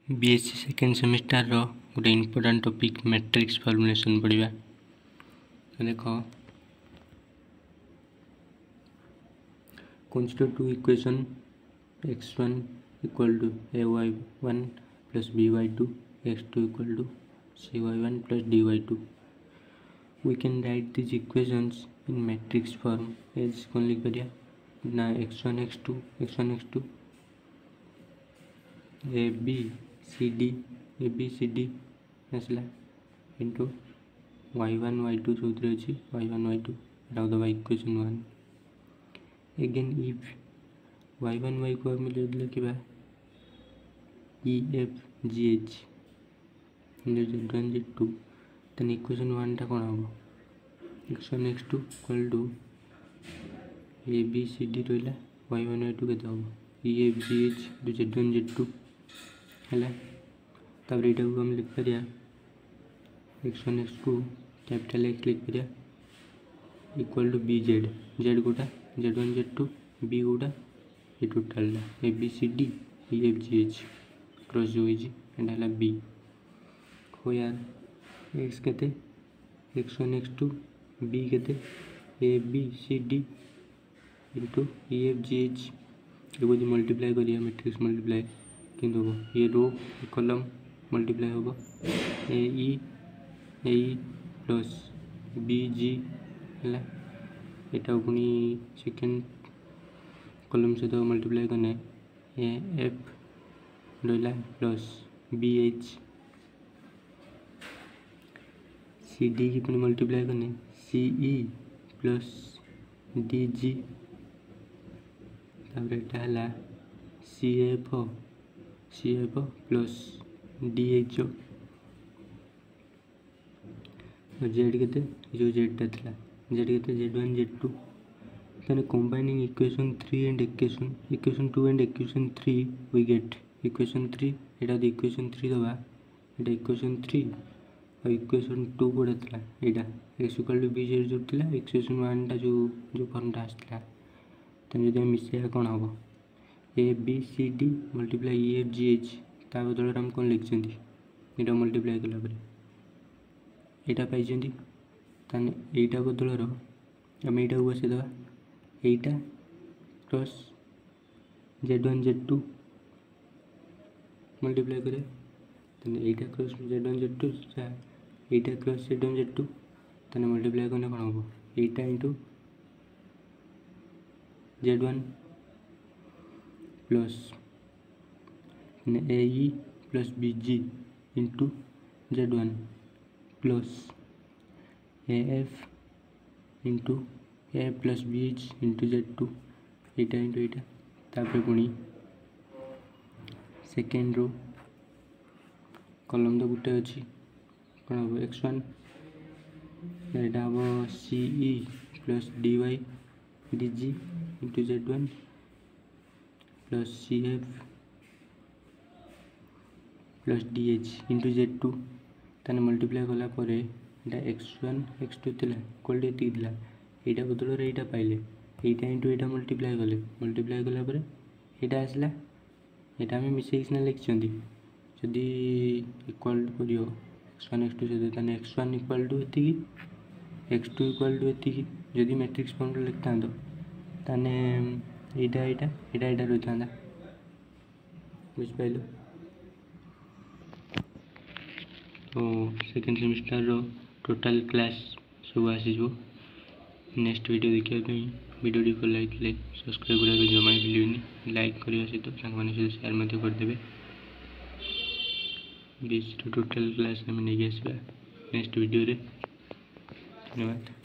BSc second semester रो गोटे important topic matrix formulation पढ़ा। देख consider two equation x1 equal to ay1 plus by2 x2 equal to cy1 plus dy2। We can write this equations in matrix form as कौन लिख पारिया ना x1 x2 A B C D आसला into y1 y2 जो अच्छी y1 y2 दबा equation 1। Again if y1 y को आम लिखा ई F G H z1 z2 तेन इक्वेशन 1 टा कौन हम x1 x2 equal to A B C D रहा y1 y2 के हम ई F G H z1 z2 है। तब यहाँ को हम लिख Pariya x1 x2 capital X लिख पारिया इक्वल टू बी जेड गोटा z1 z2 बी गोटा ये total A B C D E F G H cross जो है बी हो यार एक्स के x1 x2 बी के A B C D into E F G H ये मल्टीप्लाई करिया मैट्रिक्स मल्टीप्लाई किंतु ये रो कॉलम मल्टीप्लाई होगा ए प्लस बी जी है यहाँ पुणी सेकेंड कॉलम सहित मल्टीप्लाई करने ए एफ रहा plus B H C D की पुणी मल्टीप्लाई करने सी ई प्लस डी जी है C F plus D H Z के जो जेडटा था जेड के z1 z2 then combining equation 3 and equation 2 and equation 3 we get equation 3 एटा तो equation 3 दबा एटा equation 3 और equation 2 कोड़ा था एटा x equal to B Z जो था equation 1 टा जो फॉर्मटा आसला तेन जो मिसेया कौन हम A B C D multiply E F G H ता बदल आम कौन लिखिं यहाँ मल्टीप्लाई कलापर यहाँ पाई यहाँ बदल आम यहाँ को बसईद यहाँ क्रॉस z1 z2 मल्टीप्लाई करें यहाँ क्रॉस z1 z2 यहाँ क्रॉस z1 z2 तेना मल्टीप्लाई करने कौन हम यहाँ into z1 plus A E plus B G into z1 plus A F into A plus B H into z2 यहाँ into यहाँ तापर पुणी सेकेंड रो कॉलम तो गोटे अच्छी कौन हम x1 यहाँ हम C E plus D Y D G into z1 plus C F plus D H into z2 तेना मल्टीप्लाई कलापर यहाँ x1 x2 थी इक्वल टू ये यहाँ बदल यहाँ पाइले यहाँ इंटू यहाँ मल्टीप्लाई कलापर यहाँ आसला यहाँ आम मिसेक सीना लिखिं जदि इक्वल टू कर x1 x2 सहित x1 इक्वल टू ये x2 इक्वल टू ये जदि मैट्रिक्स फॉर्म लिखि था यहाँ रही था बुझिपाल। तो सेकेंड सेमिस्टर रो टोटाल क्लास सब आसीजो नेक्स्ट वीडियो देखा वीडियो को लाइक सब्सक्राइब करने जमा भूलि लाइक करने सहित सांग सहित सेयार करदे। बीस टोटाल क्लास आम नहीं आसवा नेक्स्ट वीडियो रे। धन्यवाद।